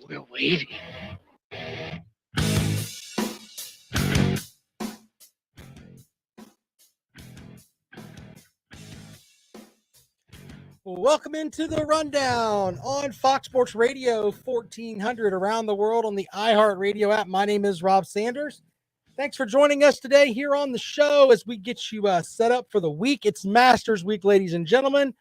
We're waiting. Welcome into the Rundown on Fox Sports Radio 1400 around the world on the iHeartRadio app. My name is Rob Sanders. Thanks for joining us today here on the show as we get you set up for the week. It's Masters Week, ladies and gentlemen.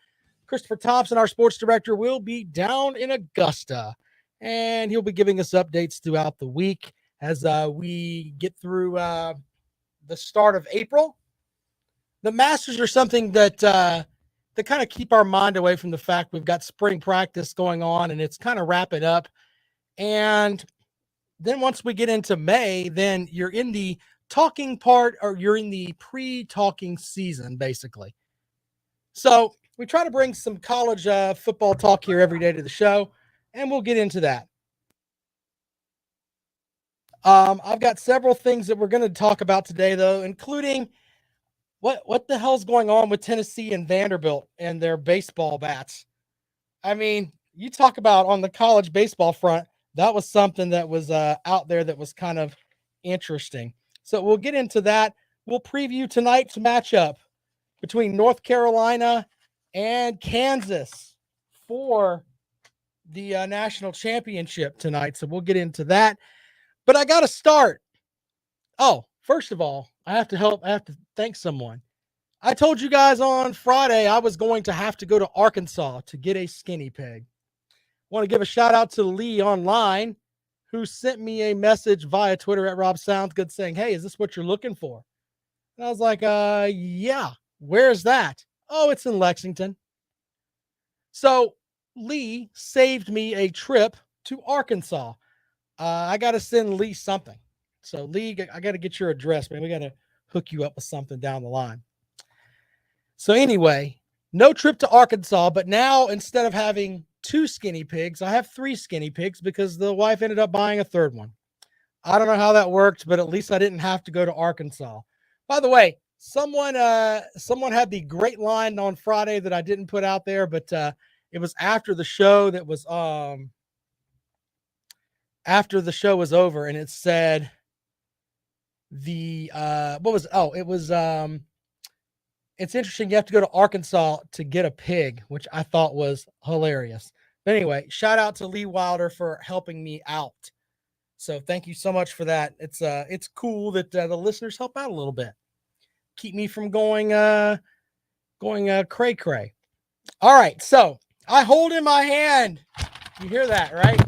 Christopher Thompson, our sports director, will be down in Augusta, and he'll be giving us updates throughout the week as we get through the start of April. The Masters are something that kind of keep our mind away from the fact we've got spring practice going on and it's kind of wrapping up. And then once we get into May, then you're in the talking part, or you're in the pre-talking season, basically. So we try to bring some college football talk here every day to the show, and we'll get into that. I've got several things that we're going to talk about today, though, including what the hell's going on with Tennessee and Vanderbilt and their baseball bats. I mean, you talk about on the college baseball front, that was something that was out there that was kind of interesting. So we'll get into that. We'll preview tonight's matchup between North Carolina and Kansas for the national championship tonight. So we'll get into that. But I got to start. Oh, first of all, I have to thank someone. I told you guys on Friday I was going to have to go to Arkansas to get a skinny pig. I want to give a shout out to Lee online, who sent me a message via Twitter at Rob Sounds Good saying, "Hey, is this what you're looking for?" And I was like, yeah. Where's that? Oh, it's in Lexington. So Lee saved me a trip to Arkansas. I got to send Lee something. So Lee, I got to get your address, man. We got to hook you up with something down the line. So anyway, no trip to Arkansas, but now instead of having 2 skinny pigs, I have 3 skinny pigs because the wife ended up buying a third one. I don't know how that worked, but at least I didn't have to go to Arkansas. By the way, someone had the great line on Friday that I didn't put out there, but it was after the show that was after the show was over, and it said it's interesting you have to go to Arkansas to get a pig, which I thought was hilarious. But anyway, shout out to Lee Wilder for helping me out. So thank you so much for that. It's cool that the listeners help out a little bit. Keep me from going cray cray. All right, so I hold in my hand. You hear that, right?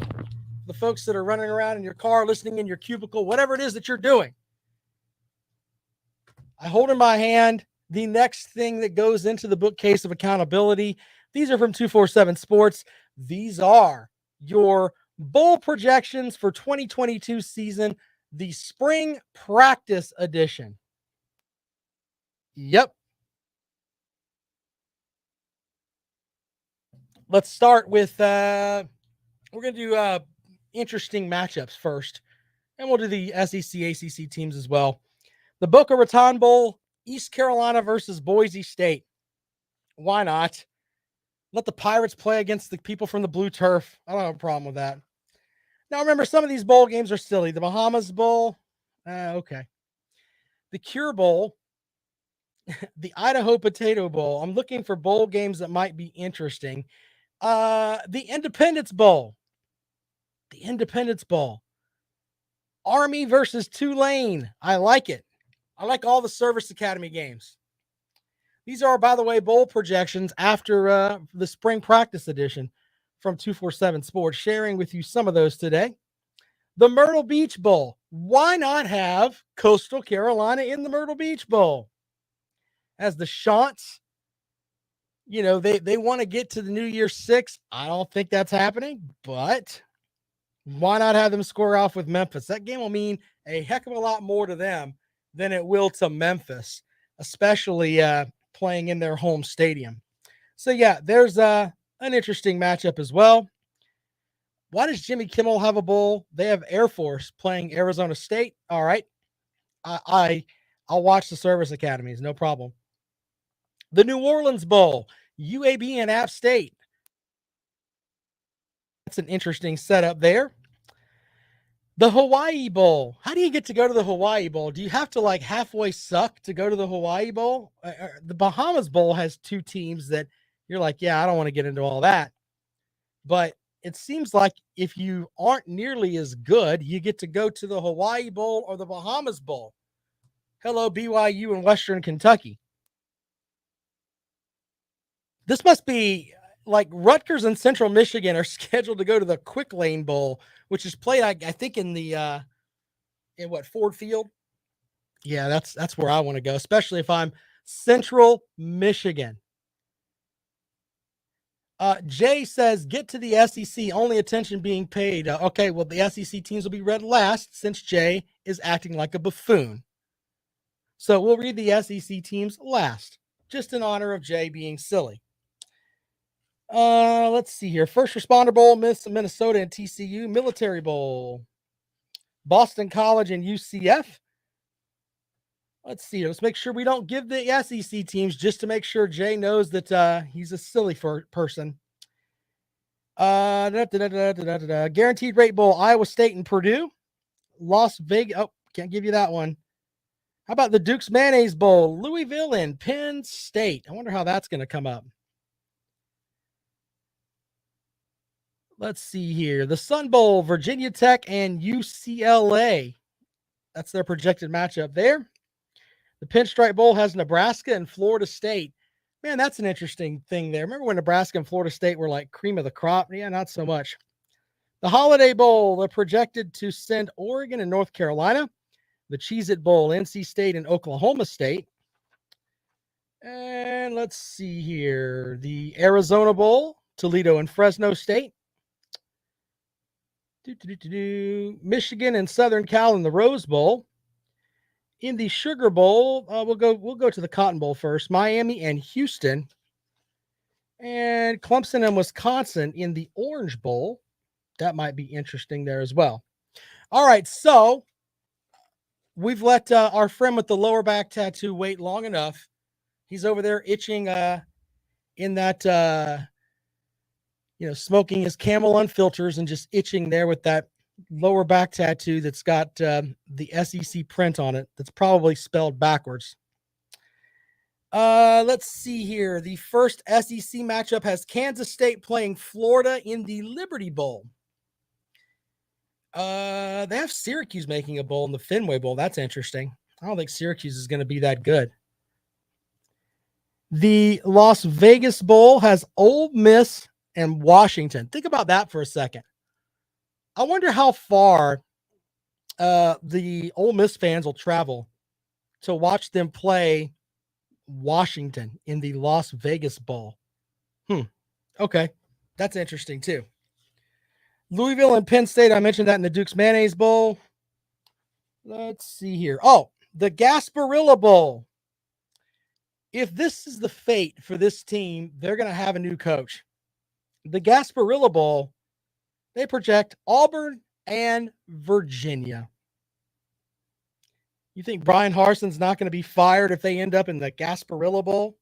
The folks that are running around in your car, listening in your cubicle, whatever it is that you're doing. I hold in my hand the next thing that goes into the bookcase of accountability. These are from 247 Sports. These are your bowl projections for 2022 season, the spring practice edition. Yep. Let's start with, we're going to do interesting matchups first, and we'll do the SEC, ACC teams as well. The Boca Raton Bowl, East Carolina versus Boise State. Why not? Let the Pirates play against the people from the blue turf. I don't have a problem with that. Now, remember, some of these bowl games are silly. The Bahamas Bowl, okay. The Cure Bowl, the Idaho Potato Bowl. I'm looking for bowl games that might be interesting. The Independence Bowl. The Independence Bowl. Army versus Tulane. I like it. I like all the Service Academy games. These are, by the way, bowl projections after the spring practice edition from 247 Sports, sharing with you some of those today. The Myrtle Beach Bowl. Why not have Coastal Carolina in the Myrtle Beach Bowl? As the Chants, they want to get to the New Year's Six. I don't think that's happening, but why not have them square off with Memphis? That game will mean a heck of a lot more to them than it will to Memphis, especially playing in their home stadium. So, yeah, there's an interesting matchup as well. Why does Jimmy Kimmel have a bowl? They have Air Force playing Arizona State. All right. I'll watch the Service Academies, no problem. The New Orleans Bowl, UAB and App State. That's an interesting setup there. The Hawaii Bowl. How do you get to go to the Hawaii Bowl? Do you have to like halfway suck to go to the Hawaii Bowl? The Bahamas Bowl has two teams that you're like, yeah, I don't want to get into all that. But it seems like if you aren't nearly as good, you get to go to the Hawaii Bowl or the Bahamas Bowl. Hello, BYU and Western Kentucky. This must be like Rutgers and Central Michigan are scheduled to go to the Quick Lane Bowl, which is played, I think, in the in what, Ford Field. Yeah, that's where I want to go, especially if I'm Central Michigan. Jay says, get to the SEC, only attention being paid. Okay, well, the SEC teams will be read last since Jay is acting like a buffoon. So we'll read the SEC teams last, just in honor of Jay being silly. Let's see here. First Responder Bowl, Minnesota and TCU. Military Bowl, Boston College and UCF. Let's see. Let's make sure we don't give the SEC teams just to make sure Jay knows that he's a silly person. Guaranteed Rate Bowl, Iowa State and Purdue. Las Vegas. Oh, can't give you that one. How about the Duke's Mayonnaise Bowl, Louisville and Penn State? I wonder how that's going to come up. Let's see here. The Sun Bowl, Virginia Tech and UCLA. That's their projected matchup there. The Pinstripe Bowl has Nebraska and Florida State. Man, that's an interesting thing there. Remember when Nebraska and Florida State were like cream of the crop? Yeah, not so much. The Holiday Bowl, they're projected to send Oregon and North Carolina. The Cheez-It Bowl, NC State and Oklahoma State. And let's see here. The Arizona Bowl, Toledo and Fresno State. Michigan and Southern Cal in the Rose Bowl. In the Sugar Bowl, we'll go to the Cotton Bowl first. Miami and Houston. And Clemson and Wisconsin in the Orange Bowl. That might be interesting there as well. All right, so we've let our friend with the lower back tattoo wait long enough. He's over there itching in that, smoking his Camel Unfilters and just itching there with that lower back tattoo that's got the SEC print on it that's probably spelled backwards. Let's see here. The first SEC matchup has Kansas State playing Florida in the Liberty Bowl. They have Syracuse making a bowl in the Fenway Bowl. That's interesting. I don't think Syracuse is going to be that good. The Las Vegas Bowl has Ole Miss and Washington. Think about that for a second. I wonder how far the Ole Miss fans will travel to watch them play Washington in the Las Vegas Bowl. Okay. That's interesting too. Louisville and Penn State, I mentioned that in the Duke's Mayonnaise Bowl. Let's see here. Oh, the Gasparilla Bowl. If this is the fate for this team, they're going to have a new coach. The Gasparilla Bowl, they project Auburn and Virginia. You think Brian Harson's not going to be fired if they end up in the Gasparilla Bowl?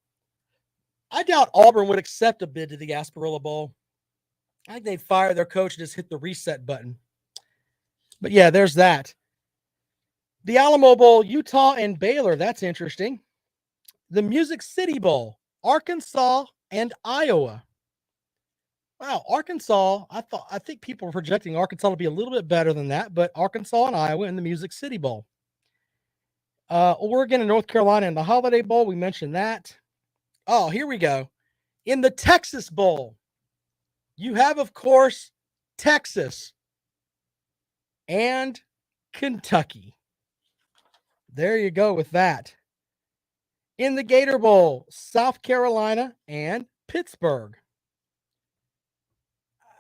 I doubt Auburn would accept a bid to the Gasparilla Bowl. I think they'd fire their coach and just hit the reset button. But yeah, there's that. The Alamo Bowl, Utah and Baylor. That's interesting. The Music City Bowl, Arkansas and Iowa. Wow, Arkansas, I think people are projecting Arkansas to be a little bit better than that, but Arkansas and Iowa in the Music City Bowl. Oregon and North Carolina in the Holiday Bowl, we mentioned that. Oh, here we go. In the Texas Bowl, you have, of course, Texas and Kentucky. There you go with that. In the Gator Bowl, South Carolina and Pittsburgh.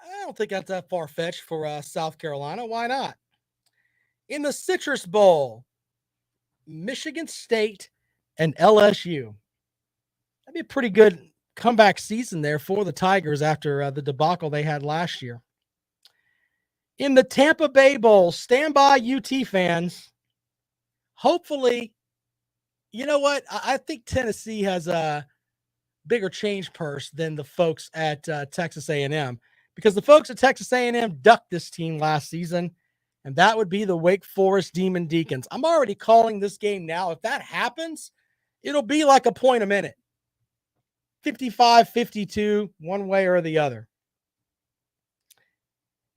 I don't think that's that far-fetched for South Carolina. Why not? In the Citrus Bowl, Michigan State and LSU. That'd be a pretty good comeback season there for the Tigers after the debacle they had last year. In the Tampa Bay Bowl, stand by UT fans. Hopefully, you know what? I think Tennessee has a bigger change purse than the folks at Texas A&M, because the folks at Texas A&M ducked this team last season, and that would be the Wake Forest Demon Deacons. I'm already calling this game now. If that happens, it'll be like a point a minute. 55-52, one way or the other.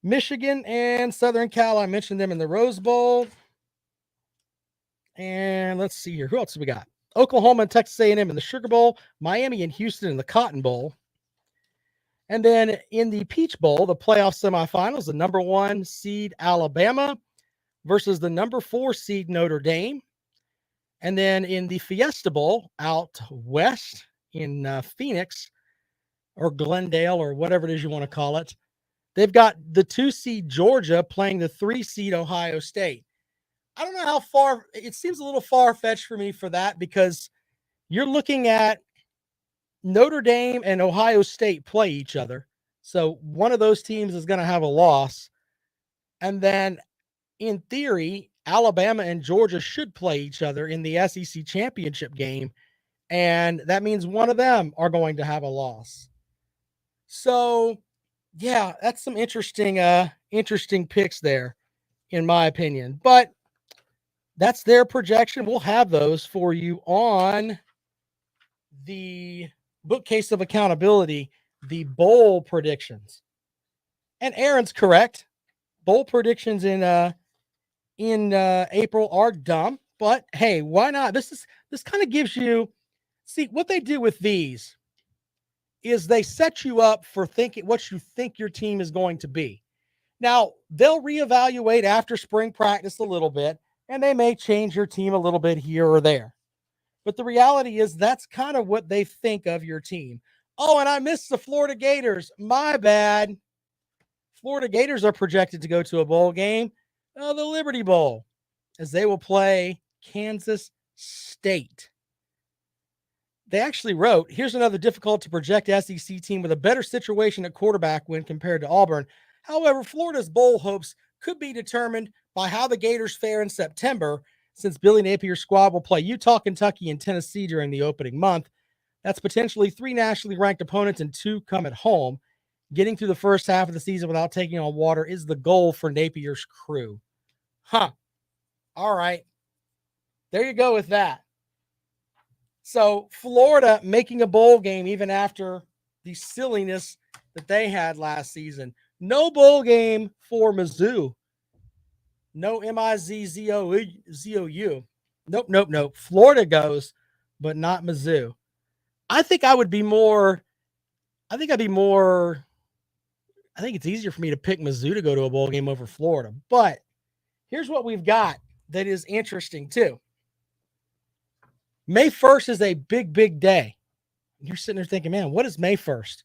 Michigan and Southern Cal, I mentioned them in the Rose Bowl. And let's see here. Who else do we got? Oklahoma and Texas A&M in the Sugar Bowl. Miami and Houston in the Cotton Bowl. And then in the Peach Bowl, the playoff semifinals, the number 1 seed Alabama versus the number 4 seed Notre Dame. And then in the Fiesta Bowl out west in Phoenix or Glendale or whatever it is you want to call it, they've got the 2 seed Georgia playing the 3 seed Ohio State. I don't know how far, it seems a little far-fetched for me for that, because you're looking at Notre Dame and Ohio State play each other. So one of those teams is going to have a loss. And then in theory, Alabama and Georgia should play each other in the SEC championship game. And that means one of them are going to have a loss. So yeah, that's some interesting picks there, in my opinion. But that's their projection. We'll have those for you on the bookcase of accountability, the bowl predictions. And Aaron's correct. Bowl predictions in April are dumb, but hey, why not? This kind of gives you, see, what they do with these is they set you up for thinking what you think your team is going to be. Now, they'll reevaluate after spring practice a little bit, and they may change your team a little bit here or there. But the reality is that's kind of what they think of your team. Oh, and I missed the Florida Gators. My bad. Florida Gators are projected to go to a bowl game, the Liberty Bowl, as they will play Kansas State. They actually wrote, here's another difficult to project SEC team with a better situation at quarterback when compared to Auburn. However, Florida's bowl hopes could be determined by how the Gators fare in September, since Billy Napier's squad will play Utah, Kentucky, and Tennessee during the opening month. That's potentially 3 nationally ranked opponents and 2 come at home. Getting through the first half of the season without taking on water is the goal for Napier's crew. Huh. All right. There you go with that. So Florida making a bowl game even after the silliness that they had last season. No bowl game for Mizzou. No M-I-Z-Z-O-U. Nope. Florida goes, but not Mizzou. I think it's easier for me to pick Mizzou to go to a bowl game over Florida. But here's what we've got that is interesting too. May 1st is a big, big day. You're sitting there thinking, man, what is May 1st?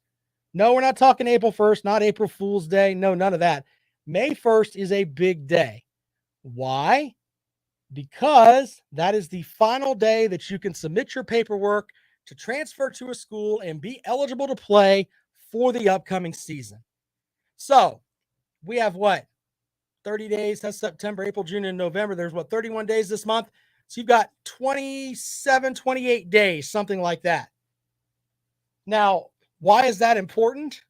No, we're not talking April 1st, not April Fool's Day. No, none of that. May 1st is a big day. Why? Because that is the final day that you can submit your paperwork to transfer to a school and be eligible to play for the upcoming season. So we have what? 30 days. That's September, April, June, and November. There's 31 days this month. So you've got 27, 28 days, something like that. Now, why is that important?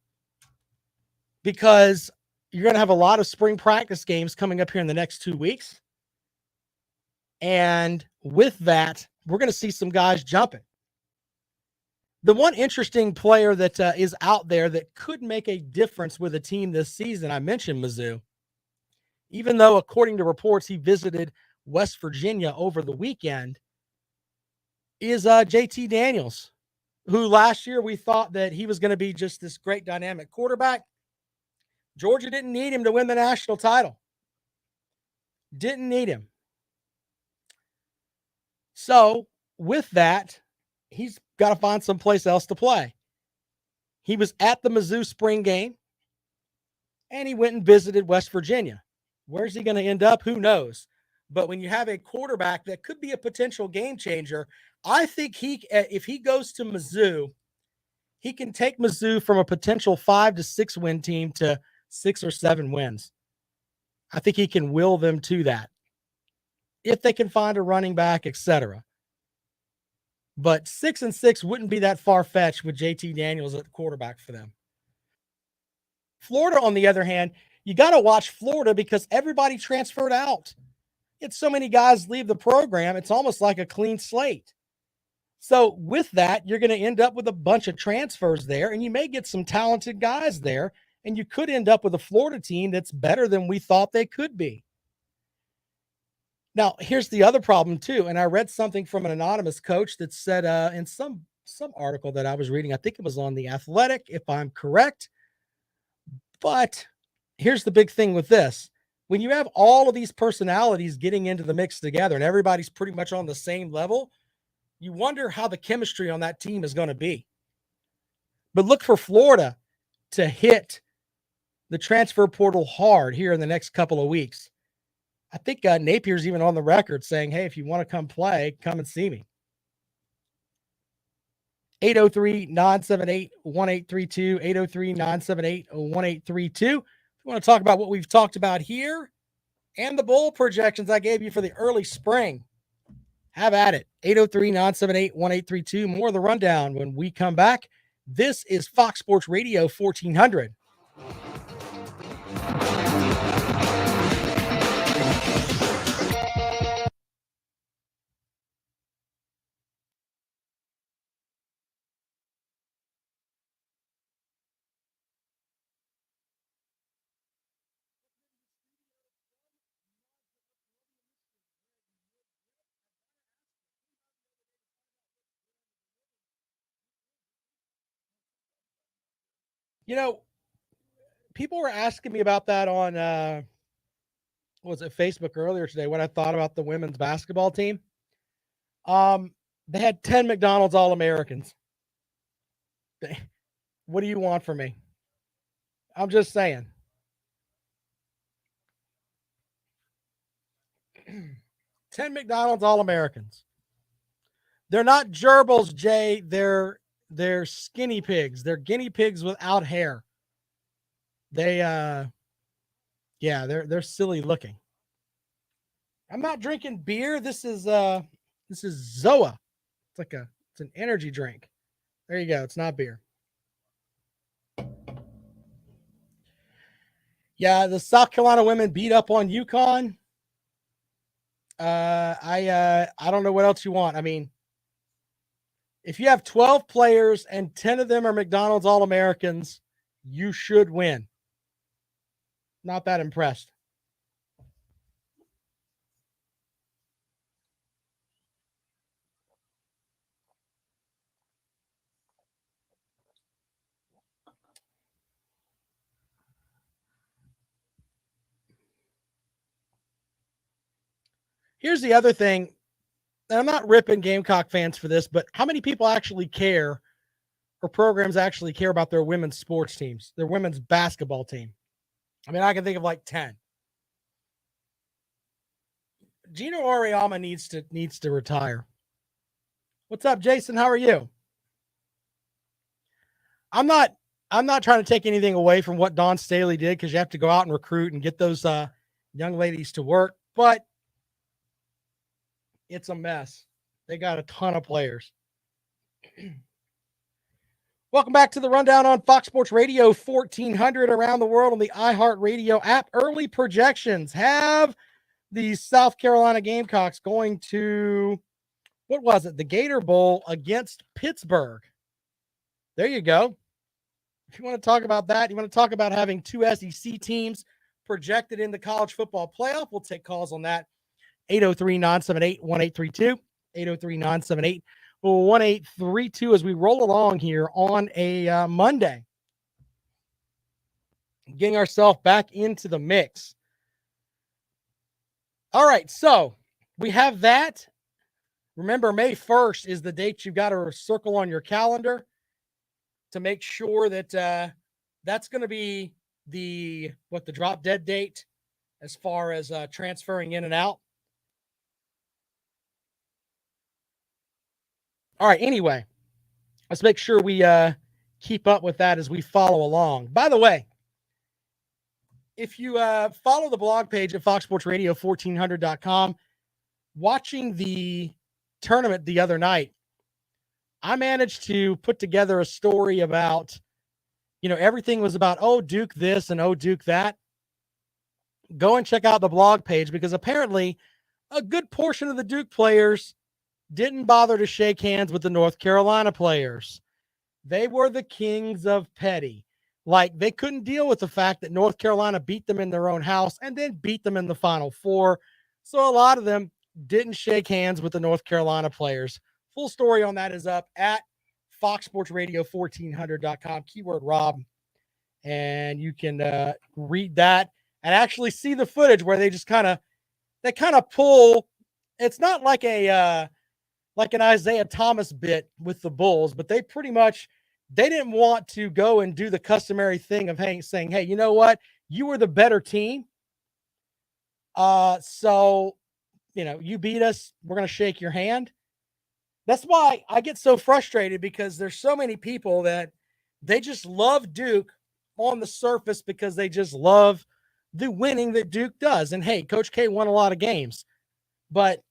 Because you're going to have a lot of spring practice games coming up here in the next 2 weeks. And with that, we're going to see some guys jumping. The one interesting player that is out there that could make a difference with a team this season, I mentioned Mizzou. Even though, according to reports, he visited West Virginia over the weekend, is JT Daniels, who last year we thought that he was going to be just this great dynamic quarterback. Georgia didn't need him to win the national title. Didn't need him. So with that, he's got to find someplace else to play. He was at the Mizzou spring game, and he went and visited West Virginia. Where's he going to end up? Who knows? But when you have a quarterback that could be a potential game changer, I think if he goes to Mizzou, he can take Mizzou from a potential 5 to 6 win team to 6 or 7 wins. I think he can will them to that if they can find a running back, etc. But 6-6 wouldn't be that far-fetched with JT Daniels at the quarterback for them. Florida, on the other hand, You got to watch Florida because everybody transferred out. It's so many guys leave the program. It's almost like a clean slate. So with that, you're going to end up with a bunch of transfers there, and you may get some talented guys there, and you could end up with a Florida team that's better than we thought they could be. Now, here's the other problem too, and I read something from an anonymous coach that said in some article that I was reading, I think it was on The Athletic, if I'm correct. But here's the big thing with this. When you have all of these personalities getting into the mix together and everybody's pretty much on the same level, you wonder how the chemistry on that team is going to be. But look for Florida to hit the transfer portal hard here in the next couple of weeks. I think Napier's even on the record saying, hey, if you want to come play, come and see me. 803-978-1832, 803-978-1832. If you want to talk about what we've talked about here and the bowl projections I gave you for the early spring, have at it. 803-978-1832. More of the rundown when we come back. This is Fox Sports Radio 1400. You know, people were asking me about that on was it Facebook earlier today, what I thought about the women's basketball team. They had 10 McDonald's All-Americans. What do you want from me? I'm just saying. 10 McDonald's All-Americans. They're not gerbils, Jay. They're skinny pigs. They're guinea pigs without hair. They're silly looking. I'm not drinking beer. This is Zoa. It's an energy drink. There you go. It's not beer. Yeah, the South Carolina women beat up on UConn. I don't know what else you want. I mean, if you have 12 players and 10 of them are McDonald's All-Americans, you should win. Not that impressed. Here's the other thing, and I'm not ripping Gamecock fans for this, but how many people actually care or programs actually care about their women's sports teams, their women's basketball team? I mean, I can think of like 10. Gino Auriemma needs to retire. What's up, Jason? How are you? I'm not trying to take anything away from what Dawn Staley did because you have to go out and recruit and get those young ladies to work, but it's a mess. They got a ton of players. Welcome back to the rundown on Fox Sports Radio 1400 around the world on the iHeartRadio app. Early projections have the South Carolina Gamecocks going to, what was it? The Gator Bowl against Pittsburgh. There you go. If you want to talk about that, you want to talk about having two SEC teams projected in the college football playoff, we'll take calls on that. 803-978-1832, 803-978-1832 as we roll along here on a Monday. Getting ourselves back into the mix. All right, so we have that. Remember, May 1st is the date you've got to circle on your calendar to make sure that that's going to be the drop dead date as far as transferring in and out. All right, anyway, let's make sure we keep up with that as we follow along. By the way, if you follow the blog page at foxsportsradio1400.com, watching the tournament the other night, I managed to put together a story about, everything was about, oh, Duke this and oh, Duke that. go and check out the blog page, because apparently a good portion of the Duke players didn't bother to shake hands with the North Carolina players. They were the kings of petty. Like, they couldn't deal with the fact that North Carolina beat them in their own house and then beat them in the Final Four. So a lot of them didn't shake hands with the North Carolina players. Full story on that is up at foxsportsradio1400.com, keyword Rob. And you can read that and actually see the footage where they just kind of pull. It's not like an Isaiah Thomas bit with the Bulls, but they didn't want to go and do the customary thing of saying, hey, you know what? You were the better team. So, you beat us. We're going to shake your hand. That's why I get so frustrated, because there's so many people that they just love Duke on the surface because they just love the winning that Duke does. And hey, Coach K won a lot of games, but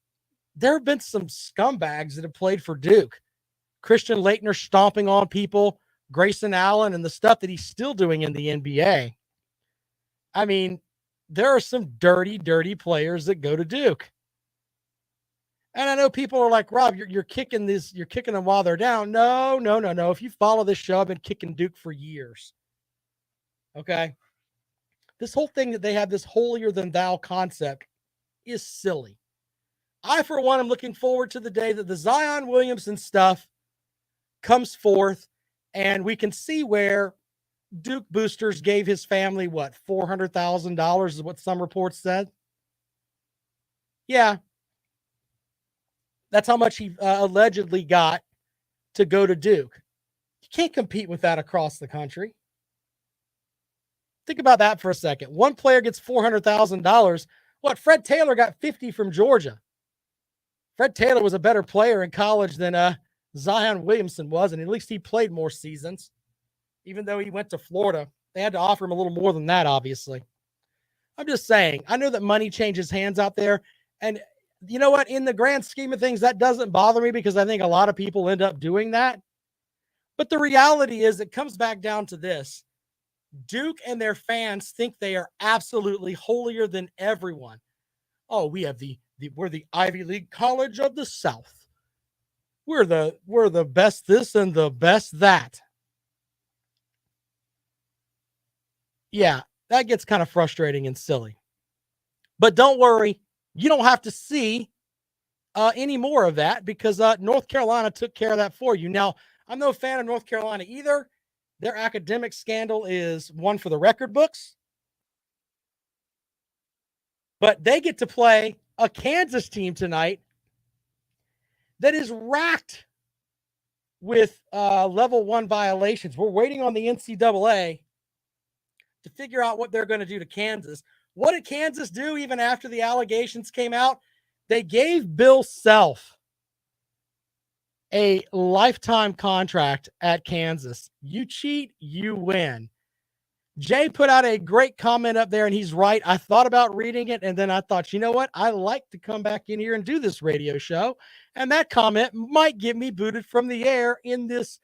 there have been some scumbags that have played for Duke. Christian Laettner stomping on people, Grayson Allen, and the stuff that he's still doing in the NBA. I mean, there are some dirty, dirty players that go to Duke. And I know people are like, Rob, you're kicking them while they're down. No. If you follow this show, I've been kicking Duke for years. Okay. This whole thing that they have, this holier than thou concept, is silly. I, for one, am looking forward to the day that the Zion Williamson stuff comes forth and we can see where Duke boosters gave his family, what, $400,000 is what some reports said. Yeah. That's how much he allegedly got to go to Duke. You can't compete with that across the country. Think about that for a second. One player gets $400,000. What? Fred Taylor got $50,000 from Georgia. Fred Taylor was a better player in college than Zion Williamson was, and at least he played more seasons. Even though he went to Florida, they had to offer him a little more than that, obviously. I'm just saying, I know that money changes hands out there, and you know what? In the grand scheme of things, that doesn't bother me, because I think a lot of people end up doing that. But the reality is, it comes back down to this. Duke and their fans think they are absolutely holier than everyone. Oh, we have we're the Ivy League college of the South. We're the best this and the best that. Yeah, that gets kind of frustrating and silly. But don't worry, you don't have to see any more of that, because North Carolina took care of that for you. Now, I'm no fan of North Carolina either. Their academic scandal is one for the record books. But they get to play a Kansas team tonight that is racked with level 1 violations. We're waiting on the NCAA to figure out what they're going to do to Kansas. What did Kansas do even after the allegations came out? They gave Bill Self a lifetime contract at Kansas. You cheat, you win. Jay put out a great comment up there, and he's right. I thought about reading it, and then I thought, you know what? I like to come back in here and do this radio show, and that comment might get me booted from the air in this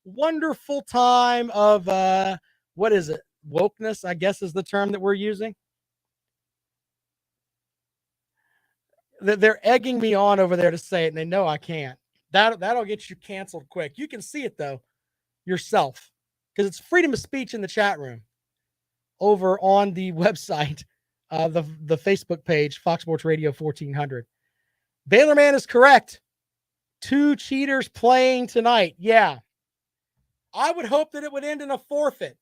wonderful time of, what is it? Wokeness, I guess, is the term that we're using. They're egging me on over there to say it, and they know I can't. That'll get you canceled quick. You can see it, though, yourself, because it's freedom of speech in the chat room over on the website, the Facebook page, Fox Sports Radio 1400. Baylor Man is correct. 2 cheaters playing tonight. Yeah. I would hope that it would end in a forfeit.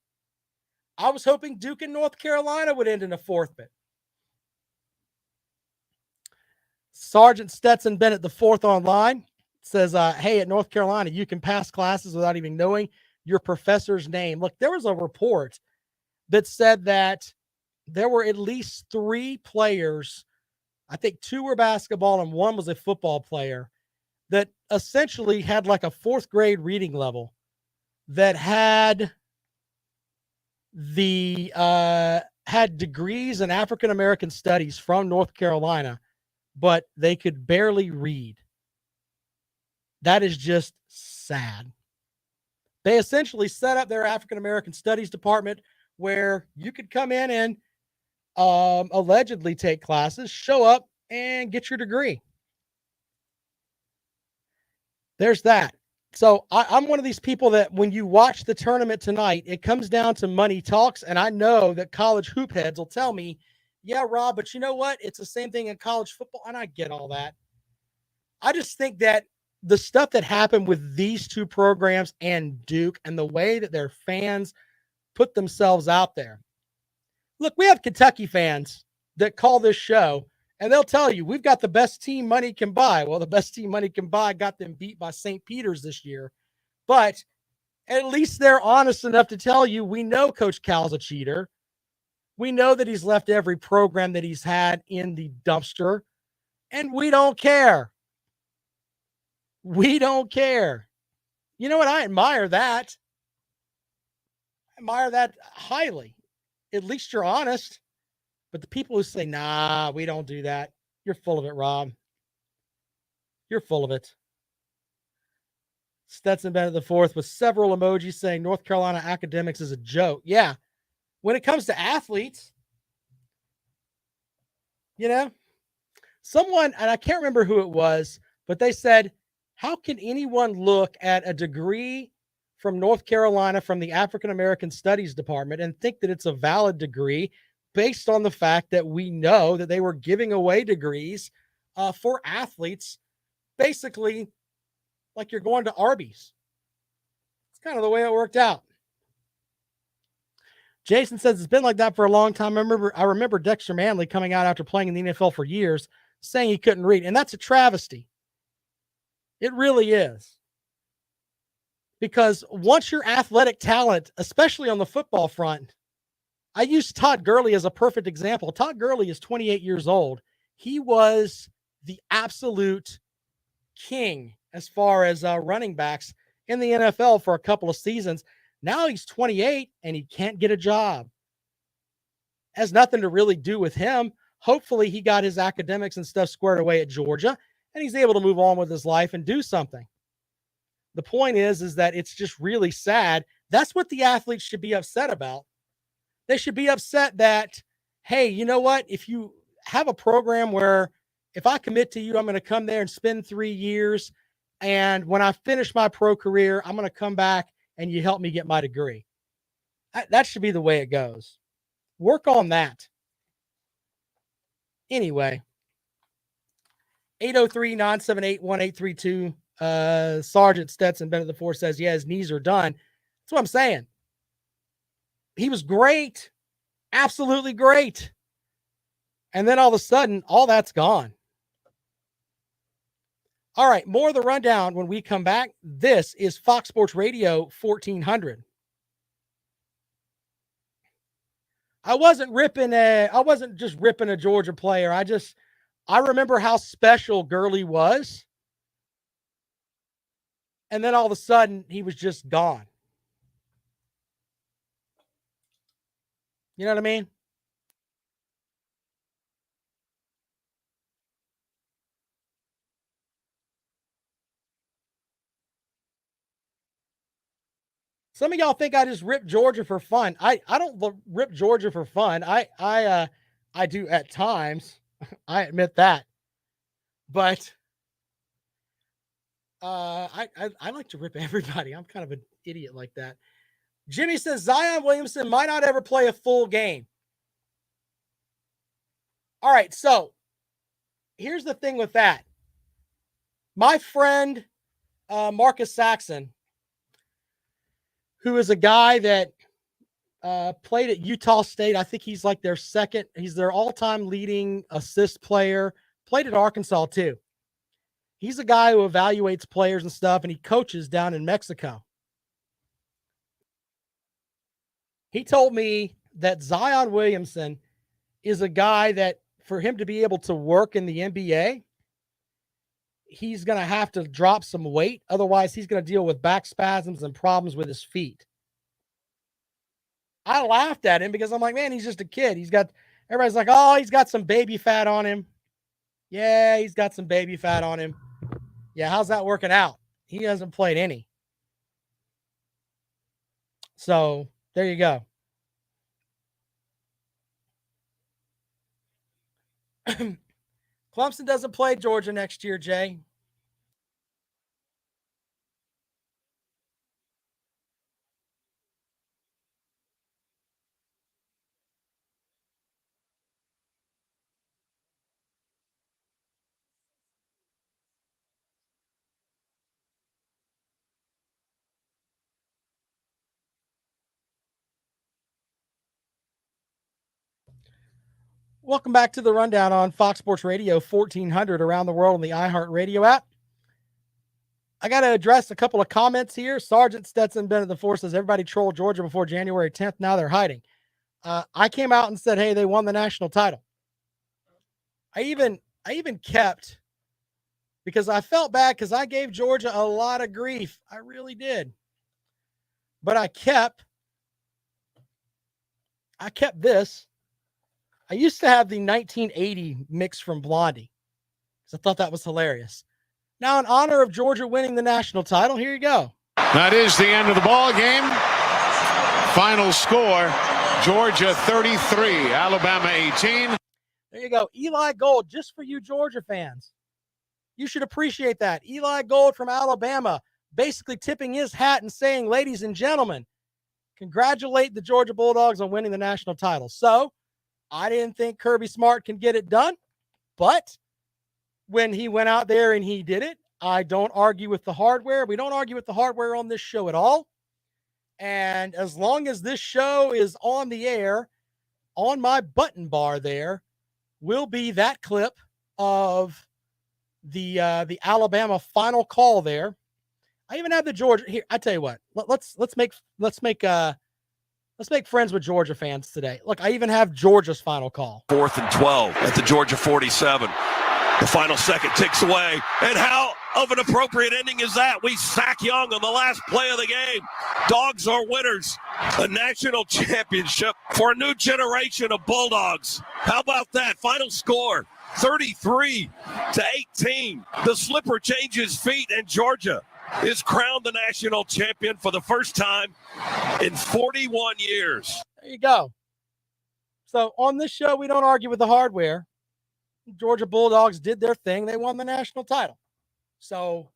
I was hoping Duke and North Carolina would end in a forfeit. Sergeant Stetson Bennett, the 4th online, says, hey, at North Carolina, you can pass classes without even knowing your professor's name. Look, there was a report that said that there were at least 3 players, I think 2 were basketball and 1 was a football player, that essentially had like a 4th grade reading level, that had had degrees in African American studies from North Carolina, but they could barely read. That is just sad. They essentially set up their African American studies department where you could come in and allegedly take classes, show up and get your degree. There's that. So I'm one of these people that when you watch the tournament tonight, it comes down to money talks. And I know that college hoop heads will tell me, yeah, Rob, but you know what? It's the same thing in college football. And I get all that. I just think that the stuff that happened with these two programs and Duke and the way that their fans put themselves out there. Look, we have Kentucky fans that call this show and they'll tell you we've got the best team money can buy. Well, the best team money can buy got them beat by St. Peter's this year. But at least they're honest enough to tell you we know Coach Cal's a cheater. We know that he's left every program that he's had in the dumpster, and we don't care. We don't care. You know what? I admire that. I admire that highly. At least you're honest. But the people who say, nah, we don't do that, you're full of it, Rob. You're full of it. Stetson Bennett IV with several emojis saying North Carolina academics is a joke. Yeah. When it comes to athletes, you know, someone, and I can't remember who it was, but they said, how can anyone look at a degree from North Carolina from the African American Studies Department and think that it's a valid degree based on the fact that we know that they were giving away degrees for athletes, basically like you're going to Arby's. It's kind of the way it worked out. Jason says it's been like that for a long time. I remember Dexter Manley coming out after playing in the NFL for years saying he couldn't read. And that's a travesty. It really is. Because once your athletic talent, especially on the football front, I use Todd Gurley as a perfect example. Todd Gurley is 28 years old. He was the absolute king as far as running backs in the NFL for a couple of seasons. Now he's 28 and he can't get a job. Has nothing to really do with him. Hopefully he got his academics and stuff squared away at Georgia and he's able to move on with his life and do something. The point is that it's just really sad. That's what the athletes should be upset about. They should be upset that, hey, you know what? If you have a program where if I commit to you, I'm going to come there and spend 3 years. And when I finish my pro career, I'm going to come back and you help me get my degree. That should be the way it goes. Work on that. Anyway, 803-978-1832. Sergeant Stetson Bennett IV says, yeah, his knees are done. That's what I'm saying. He was great. Absolutely great. And then all of a sudden, all that's gone. All right, more of the rundown when we come back. This is Fox Sports Radio 1400. I wasn't just ripping a Georgia player. I remember how special Gurley was. And then all of a sudden, he was just gone. You know what I mean? Some of y'all think I just rip Georgia for fun. I don't rip Georgia for fun. I do at times. I admit that. But I like to rip everybody. I'm kind of an idiot like that. Jimmy says Zion Williamson might not ever play a full game. All right, so here's the thing with that. My friend Marcus Saxon, who is a guy that played at Utah State. I think he's like he's their all-time leading assist player. Played at Arkansas too. He's a guy who evaluates players and stuff, and he coaches down in Mexico. He told me that Zion Williamson is a guy that for him to be able to work in the NBA, he's going to have to drop some weight. Otherwise, he's going to deal with back spasms and problems with his feet. I laughed at him because I'm like, man, he's just a kid. Everybody's like, oh, he's got some baby fat on him. Yeah, he's got some baby fat on him. Yeah, how's that working out? He hasn't played any. So there you go. Clemson doesn't play Georgia next year, Jay. Welcome back to the Rundown on Fox Sports Radio 1400 around the world on the iHeartRadio app. I got to address a couple of comments here. Sergeant Stetson Bennett the Force says everybody trolled Georgia before January 10th. Now they're hiding. I came out and said, hey, they won the national title. I even kept, because I felt bad because I gave Georgia a lot of grief. I really did. But I kept this. I used to have the 1980 mix from Blondie because I thought that was hilarious. Now, in honor of Georgia winning the national title, here you go. That is the end of the ball game. Final score, Georgia 33, Alabama 18. There you go. Eli Gold, just for you Georgia fans. You should appreciate that. Eli Gold from Alabama, basically tipping his hat and saying, ladies and gentlemen, congratulate the Georgia Bulldogs on winning the national title. So, I didn't think Kirby Smart can get it done, but when he went out there and he did it, I don't argue with the hardware. We don't argue with the hardware on this show at all. And as long as this show is on the air, on my button bar there will be that clip of the Alabama final call there. I even have the Georgia here. I tell you what, let's make friends with Georgia fans today. Look, I even have Georgia's final call. 4th and 12 at the Georgia 47. The final second ticks away. And how of an appropriate ending is that? We sack Young on the last play of the game. Dogs are winners. A national championship for a new generation of Bulldogs. How about that? Final score, 33-18. The slipper changes feet, and Georgia is crowned the national champion for the first time in 41 years. There you go. So on this show, we don't argue with the hardware. Georgia Bulldogs did their thing. They won the national title. So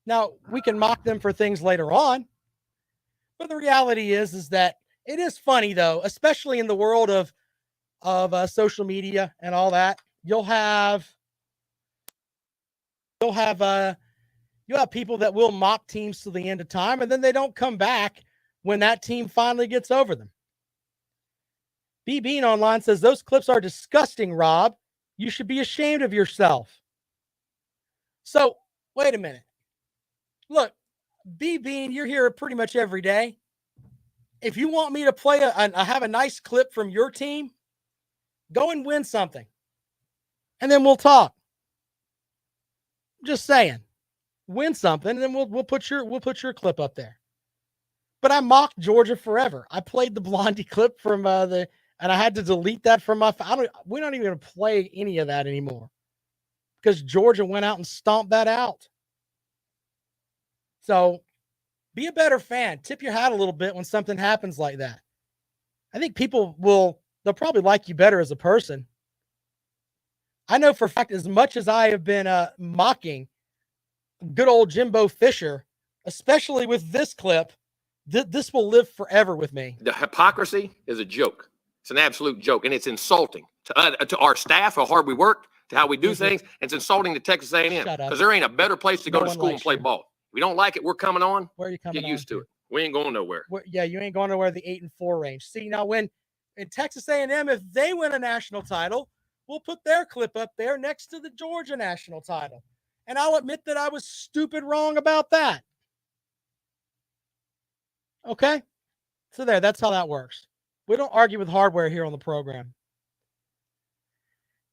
now we can mock them for things later on. But the reality is that it is funny, though, especially in the world of social media and all that. You'll have people that will mock teams to the end of time, and then they don't come back when that team finally gets over them. B. Bean online says, those clips are disgusting, Rob. You should be ashamed of yourself. So, wait a minute. Look, B. Bean, you're here pretty much every day. If you want me to play have a nice clip from your team, go and win something. And then we'll talk. Just saying. Win something, and then we'll put your clip up there. But I mocked Georgia forever. I played the Blondie clip from and I had to delete that from my phone. We're not even going to play any of that anymore because Georgia went out and stomped that out. So be a better fan. Tip your hat a little bit when something happens like that. I think they'll probably like you better as a person. I know for a fact, as much as I have been mocking good old Jimbo Fisher, especially with this clip, this will live forever with me. The hypocrisy is a joke. It's an absolute joke, and it's insulting to our staff, how hard we work, to how we do things. And it's insulting to Texas A&M because there ain't a better place to go to school and play ball. If we don't like it, we're coming on. Where are you coming? Get used to it. We ain't going nowhere. Yeah, you ain't going nowhere. The 8-4 range. See, now when in Texas A&M, if they win a national title, we'll put their clip up there next to the Georgia national title. And I'll admit that I was stupid wrong about that. Okay? So that's how that works. We don't argue with hardware here on the program.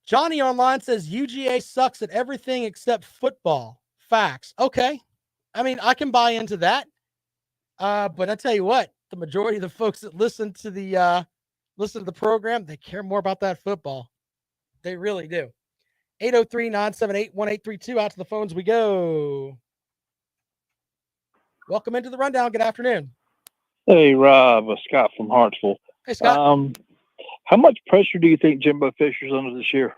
Johnny online says UGA sucks at everything except football. Facts. Okay. I mean, I can buy into that. But I tell you what, the majority of the folks that listen to the program, they care more about that football. They really do. 803-978-1832. Out to the phones we go. Welcome into the Rundown. Good afternoon. Hey, Rob. Scott from Hartsville. Hey, Scott. How much pressure do you think Jimbo Fisher's under this year?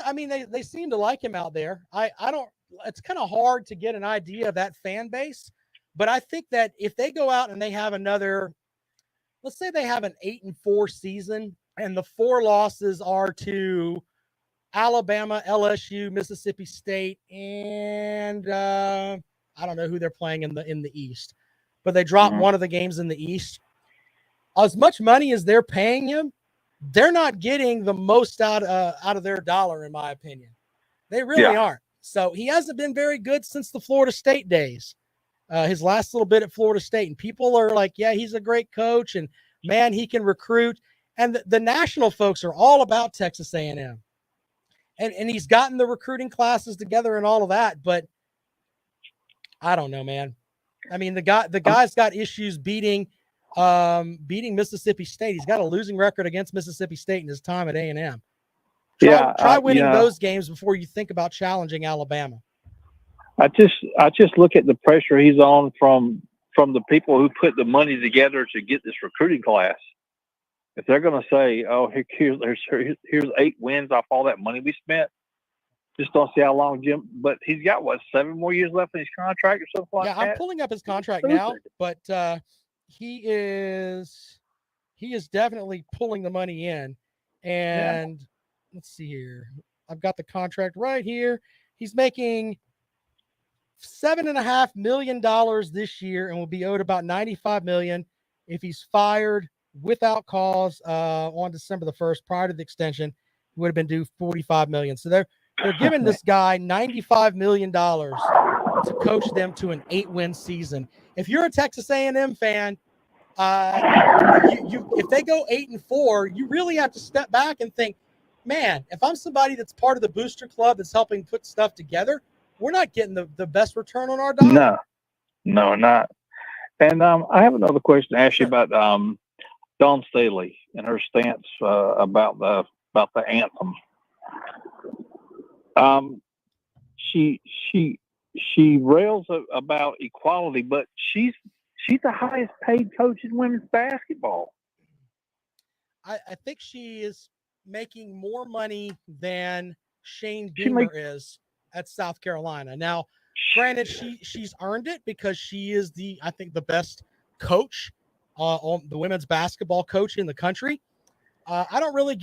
I mean, they seem to like him out there. I don't. It's kind of hard to get an idea of that fan base, but I think that if they go out and they have another, let's say they have an 8-4 season, and the 4 losses are to Alabama, LSU, Mississippi State, and I don't know who they're playing in the East, but they drop one of the games in the East. As much money as they're paying him, they're not getting the most out of their dollar, in my opinion. They really aren't. So he hasn't been very good since the Florida State days. His last little bit at Florida State, and people are like, yeah, he's a great coach, and man, he can recruit. And the national folks are all about Texas A&M. And he's gotten the recruiting classes together and all of that, but I don't know, man. I mean, the guy's got issues beating Mississippi State. He's got a losing record against Mississippi State in his time at A&M. Try winning those games before you think about challenging Alabama. I just look at the pressure he's on from the people who put the money together to get this recruiting class. If they're going to say, "Oh, here's 8 wins off all that money we spent," just don't see how long Jim. But he's got 7 more years left in his contract or something like that. Yeah, I'm pulling up his contract now, but he is definitely pulling the money in. And let's see here, I've got the contract right here. He's making $7.5 million this year and will be owed about $95 million if he's fired without cause on December the 1st. Prior to the extension, he would have been due $45 million. So they're giving this guy $95 million to coach them to an 8-win season. If you're a Texas A&M fan, if they go 8-4, you really have to step back and think, man, if I'm somebody that's part of the booster club that's helping put stuff together, we're not getting the best return on our dollar. No, not. And I have another question to ask you about Dawn Staley and her stance about the anthem. She rails about equality, but she's the highest paid coach in women's basketball. I think she is making more money than Shane Beamer is at South Carolina. Now, granted, she's earned it because she is I think the best coach, on the women's basketball coach in the country. I don't really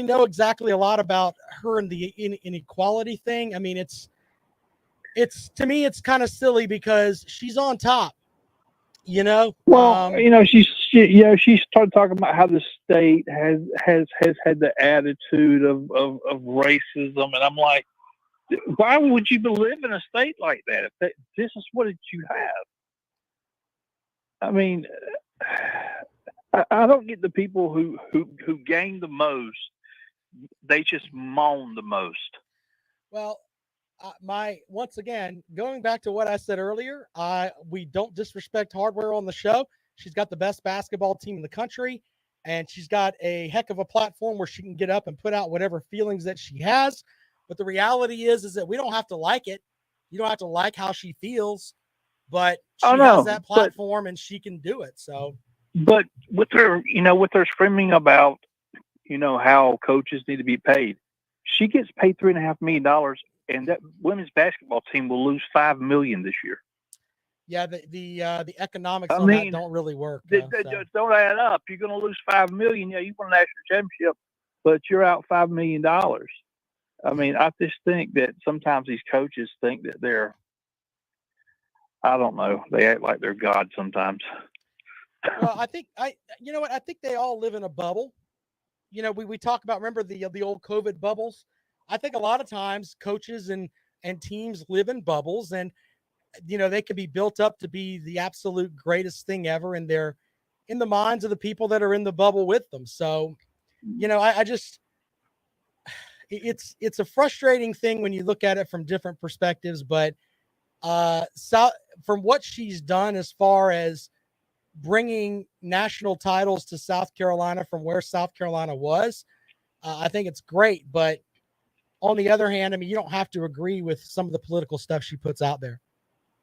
know exactly a lot about her and the inequality thing. I mean, it's to me, it's kind of silly because she's on top, you know? Well, she started talking about how the state has had the attitude of racism. And I'm like, why would you live in a state like that if this is what you have? I mean, I don't get the people who gain the most. They just moan the most. Well, once again, going back to what I said earlier, we don't disrespect hardware on the show. She's got the best basketball team in the country, and she's got a heck of a platform where she can get up and put out whatever feelings that she has. But the reality is that we don't have to like it. You don't have to like how she feels, but she has that platform and she can do it. So, but with her screaming about, how coaches need to be paid, she gets paid $3.5 million, and that women's basketball team will lose $5 million this year. Yeah, the economics on that don't really work. Don't add up. You're going to lose $5 million. Yeah, you won a national championship, but you're out $5 million. I mean, I just think that sometimes these coaches think that they're, I don't know, they act like they're God sometimes. Well, I think they all live in a bubble. We talk about, remember the old COVID bubbles? I think a lot of times coaches and teams live in bubbles, and they can be built up to be the absolute greatest thing ever, and they're in the minds of the people that are in the bubble with them. So, I just, it's a frustrating thing when you look at it from different perspectives, but from what she's done as far as bringing national titles to South Carolina from where South Carolina was, I think it's great. But on the other hand, I mean, you don't have to agree with some of the political stuff she puts out there.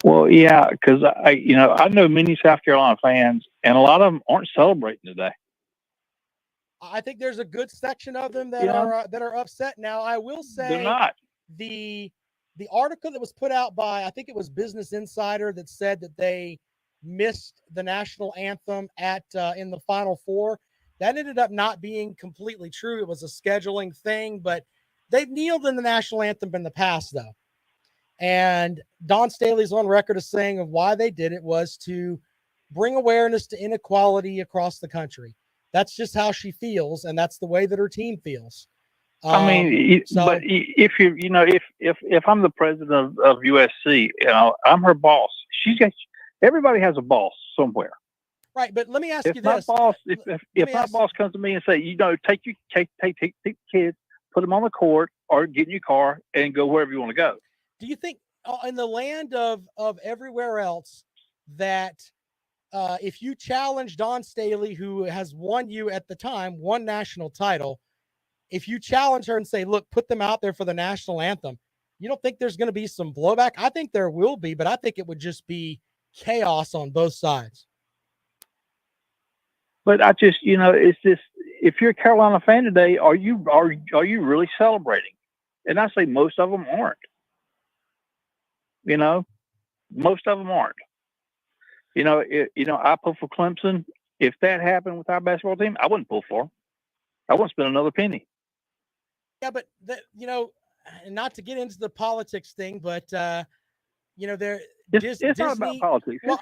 Well, yeah, because I know many South Carolina fans, and a lot of them aren't celebrating today. I think there's a good section of them that are upset. Now, I will say They're not. The article that was put out by, I think it was Business Insider, that said that they missed the national anthem in the Final Four. That ended up not being completely true. It was a scheduling thing, but they've kneeled in the national anthem in the past, though. And Dawn Staley's on record as saying of why they did it was to bring awareness to inequality across the country. That's just how she feels, and that's the way that her team feels. I mean, but if if I'm the president of USC, I'm her boss. Everybody has a boss somewhere. Right, but let me ask you my this: boss, if my boss comes to me and say, take the kids, put them on the court, or get in your car and go wherever you want to go. Do you think, in the land of everywhere else, that if you challenge Dawn Staley, who has won you at the time one national title, if you challenge her and say, look, put them out there for the national anthem, you don't think there's going to be some blowback? I think there will be, but I think it would just be chaos on both sides. But I just, it's just, if you're a Carolina fan today, are you really celebrating? And I say most of them aren't. Most of them aren't. I pull for Clemson. If that happened with our basketball team, I wouldn't pull for them. I wouldn't spend another penny. Yeah, but not to get into the politics thing, but it's not about politics. Well,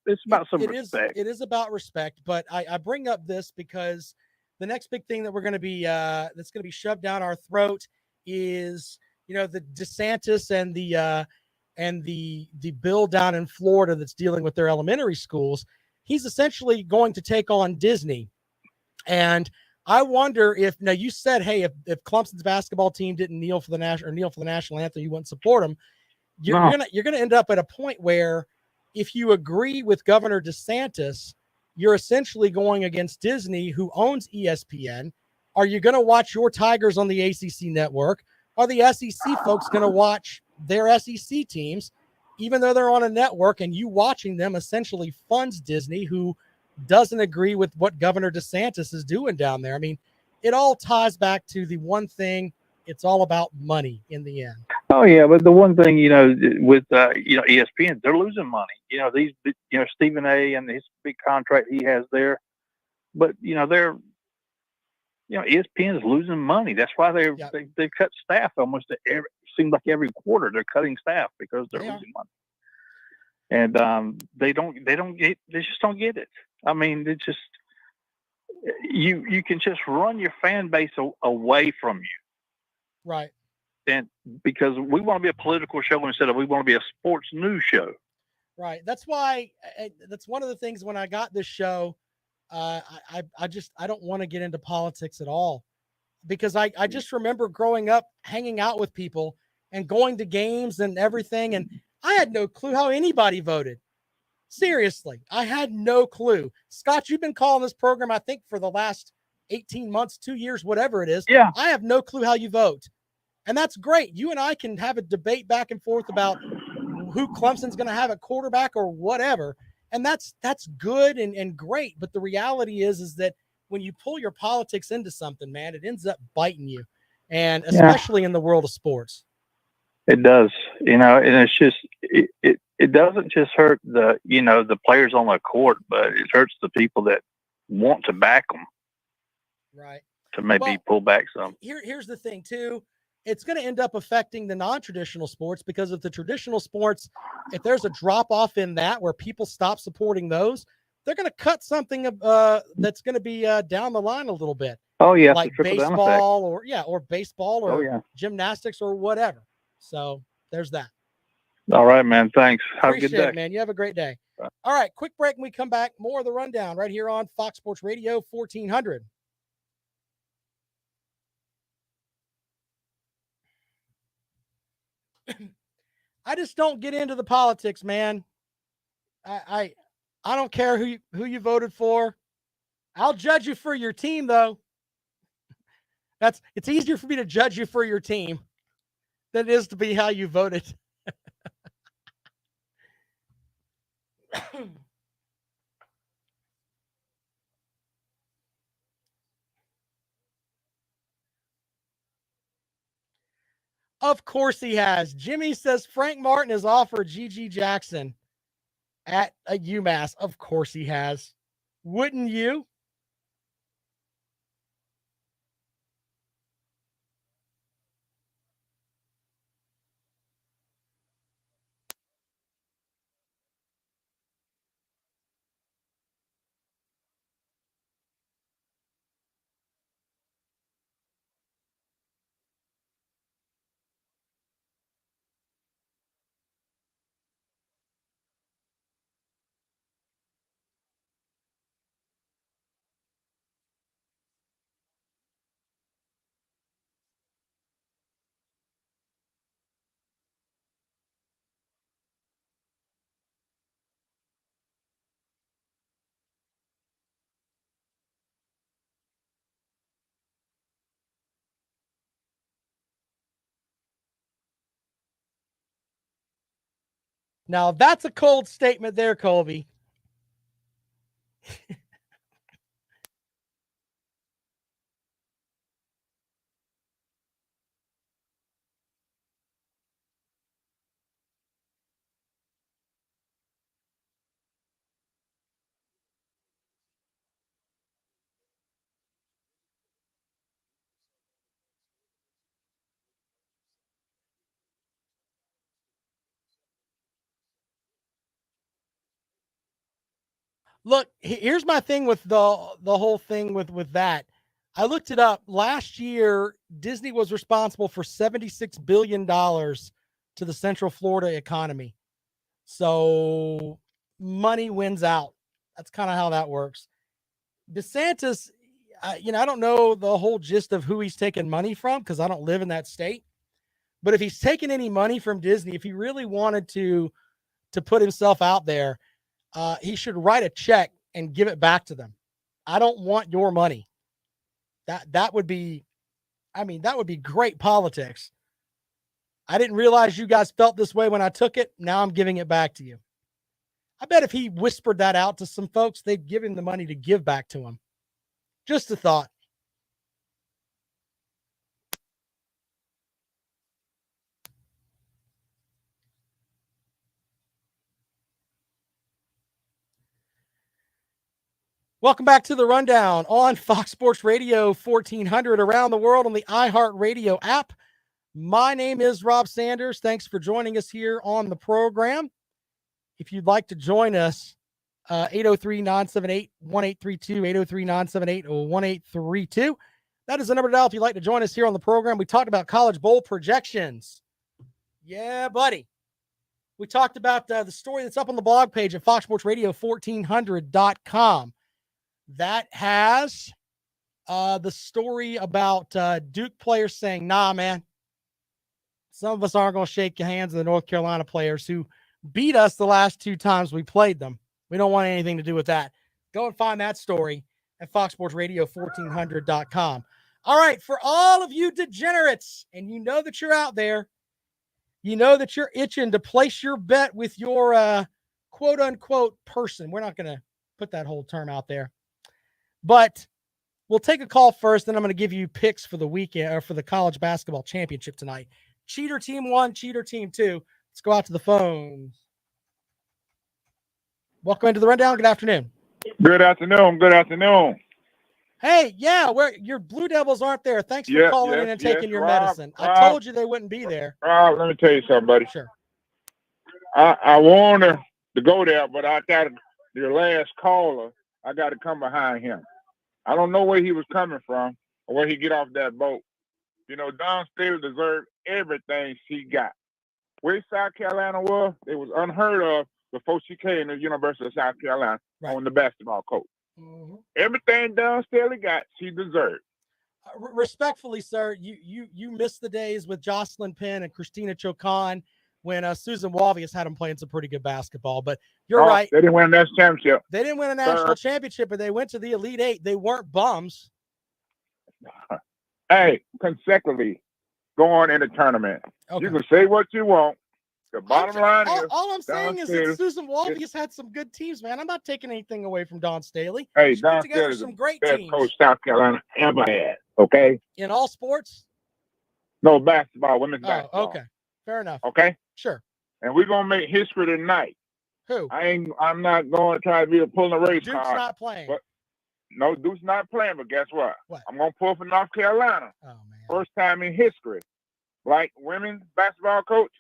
it's about some respect. It is about respect. But I bring up this because the next big thing that we're going to be that's going to be shoved down our throat is the DeSantis and the bill down in Florida that's dealing with their elementary schools. He's essentially going to take on Disney, and I wonder if now you said, hey, if Clemson's basketball team didn't kneel for the national anthem, you wouldn't support them. You're gonna end up at a point where if you agree with Governor DeSantis, you're essentially going against Disney, who owns ESPN. Are you going to watch your Tigers on the ACC network? Are the SEC folks going to watch their SEC teams, even though they're on a network, and you watching them essentially funds Disney, who doesn't agree with what Governor DeSantis is doing down there? I mean, it all ties back to the one thing. It's all about money in the end. Oh yeah, but the one thing, with ESPN, they're losing money. These Stephen A. and his big contract he has there, but ESPN is losing money. That's why they cut staff almost seems like every quarter they're cutting staff because they're losing money. And they just don't get it. I mean, it's just you can just run your fan base away from you. Right. And because we want to be a political show instead of we want to be a sports news show. Right. That's why that's one of the things when I got this show, I don't want to get into politics at all, because I just remember growing up, hanging out with people and going to games and everything. And I had no clue how anybody voted. Seriously. I had no clue. Scott, you've been calling this program, I think, for the last 18 months, 2 years, whatever it is. Yeah. I have no clue how you vote. And that's great. You and I can have a debate back and forth about who Clemson's going to have at quarterback or whatever. And that's good and great. But the reality is that when you pull your politics into something, man, it ends up biting you. And especially in the world of sports. It does, and it's just, it doesn't just hurt the players on the court, but it hurts the people that want to back them. Right. To maybe pull back some. Here's the thing too. It's going to end up affecting the non-traditional sports, because of the traditional sports, if there's a drop off in that where people stop supporting those, they're going to cut something that's going to be down the line a little bit. Oh yeah, like baseball or baseball or gymnastics or whatever. So there's that. All right, man. Thanks. Have a good day, man. You have a great day. All right, quick break. When we come back, more of the rundown right here on Fox Sports Radio 1400. I just don't get into the politics, man. I don't care who you voted for. I'll judge you for your team, though. It's easier for me to judge you for your team than it is to be how you voted. Of course he has. Jimmy says Frank Martin has offered G.G. Jackson at a UMass. Of course he has. Wouldn't you? Now, that's a cold statement there, Colby. Look, here's my thing with the whole thing with that. I looked it up. Last year, Disney was responsible for $76 billion to the Central Florida economy. So money wins out. That's kind of how that works. DeSantis, I don't know the whole gist of who he's taking money from because I don't live in that state. But if he's taking any money from Disney, if he really wanted to put himself out there, he should write a check and give it back to them. I don't want your money. That would be great politics. I didn't realize you guys felt this way when I took it. Now I'm giving it back to you. I bet if he whispered that out to some folks, they'd give him the money to give back to him. Just a thought. Welcome back to the Rundown on Fox Sports Radio 1400 around the world on the iHeartRadio app. My name is Rob Sanders. Thanks for joining us here on the program. If you'd like to join us, 803-978-1832, 803-978-1832. That is the number to dial if you'd like to join us here on the program. We talked about college bowl projections. Yeah, buddy. We talked about the story that's up on the blog page at foxsportsradio1400.com. That has the story about Duke players saying, nah, man, some of us aren't going to shake your hands of the North Carolina players who beat us the last 2 times we played them. We don't want anything to do with that. Go and find that story at foxsportsradio1400.com. All right, for all of you degenerates, and you know that you're out there, you know that you're itching to place your bet with your quote-unquote person. We're not going to put that whole term out there. But we'll take a call first, then I'm going to give you picks for the weekend or for the college basketball championship tonight. Cheater team 1, cheater team 2. Let's go out to the phones. Welcome into the Rundown. Good afternoon. Good afternoon. Good afternoon. Hey, yeah, your Blue Devils aren't there. Thanks for calling in and taking your medicine. I told you they wouldn't be there. Rob, let me tell you something, buddy. Sure. I wanted to go there, but I got your last caller. I got to come behind him. I don't know where he was coming from or where he get off that boat. You know, Dawn Staley deserved everything she got. Where South Carolina was, it was unheard of before she came to the University of South Carolina on the basketball court. Mm-hmm. Everything Dawn Staley got, she deserved. Respectfully, sir, you missed the days with Jocelyn Penn and Christina Chocon when Susan Walvius had them playing some pretty good basketball. But you're right. They didn't win a national championship. They didn't win a national championship, but they went to the Elite Eight. They weren't bums. Hey, consecutively going in the tournament. Okay. You can say what you want. The bottom line is all I'm saying is that Susan Walvius had some good teams, man. I'm not taking anything away from Dawn Staley. Hey, she Dawn put together Staley some great best teams. coach South Carolina ever had. Okay. In all sports. No, basketball, women's Oh, basketball. okay. Fair enough. Okay? Sure. And we're going to make history tonight. Who? I'm not going to try to be pulling a race Duke's card. not playing. But, no, Duke's not playing, but guess what? What? I'm going to pull for North Carolina. Oh, man. First time in history, black women's basketball coach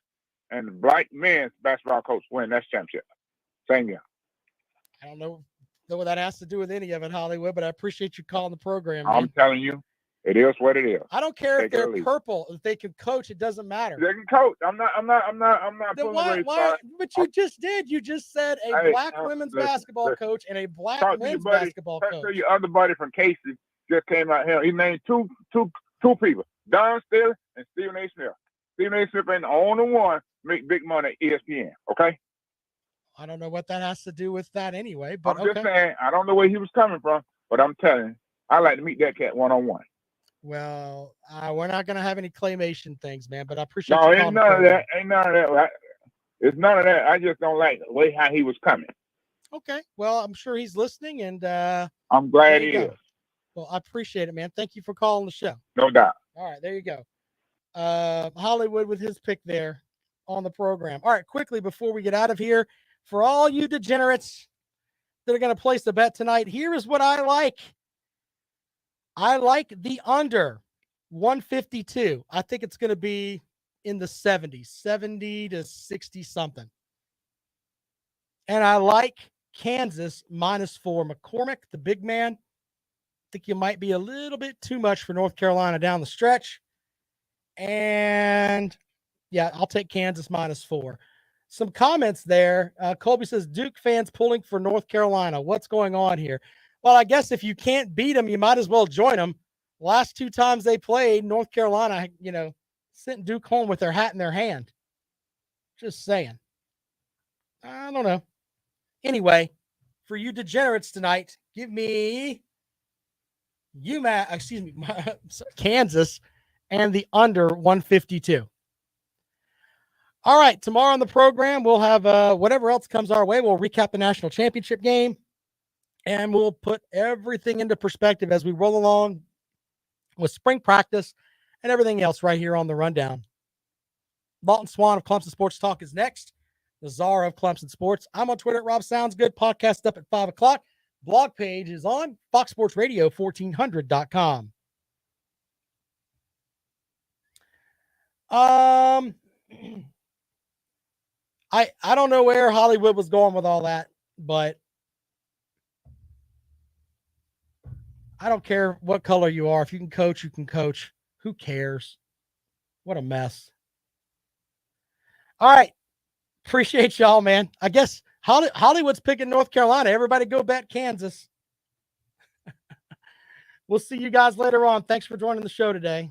and black men's basketball coach win that championship. Same year. I don't know what that has to do with any of it, Hollywood, but I appreciate you calling the program, man. I'm telling you, it is what it is. I don't care if Take it or they're leave it. purple. If they can coach, it doesn't matter. They can coach. I'm not Then pulling a race why? card. But you just did. You just said a black women's basketball coach and a black Talk to your men's buddy. basketball Talk coach. to your other buddy from Casey just came out here. He named two people, Don Staley and Stephen A. Smith. Stephen A. Smith ain't the only one make big money at ESPN. Okay. I don't know what that has to do with that anyway, but I'm just saying, I don't know where he was coming from, but I'm telling you, I like to meet that cat one-on-one. Well, we're not going to have any claymation things, man, but I appreciate No, you ain't none of that. Ain't none of that. It's none of that. I just don't like the way how he was coming. Okay. Well, I'm sure he's listening, and I'm glad he is. Well, I appreciate it, man. Thank you for calling the show. No doubt. All right, there you go. Hollywood with his pick there on the program. All right, quickly before we get out of here, for all you degenerates that are going to place a bet tonight, here is what I like. I like the under 152. I think it's going to be in the 70s, 70 to 60 something. And I like Kansas -4. McCormick, the big man, I think you might be a little bit too much for North Carolina down the stretch. And yeah, I'll take Kansas -4. Some comments there. Colby says, Duke fans pulling for North Carolina. What's going on here? Well, I guess if you can't beat them, you might as well join them. Last two times they played, North Carolina, sent Duke home with their hat in their hand. Just saying. I don't know. Anyway, for you degenerates tonight, give me Kansas and the under 152. All right, tomorrow on the program, we'll have whatever else comes our way. We'll recap the national championship game, and we'll put everything into perspective as we roll along with spring practice and everything else right here on the rundown. Lawton Swan of Clemson Sports Talk is next. The czar of Clemson Sports. I'm on Twitter at Rob Sounds Good. Podcast up at 5 o'clock. Blog page is on foxsportsradio1400.com. I don't know where Hollywood was going with all that, but I don't care what color you are. If you can coach, you can coach. Who cares? What a mess. All right. Appreciate y'all, man. I guess Hollywood's picking North Carolina. Everybody go bet Kansas. We'll see you guys later on. Thanks for joining the show today.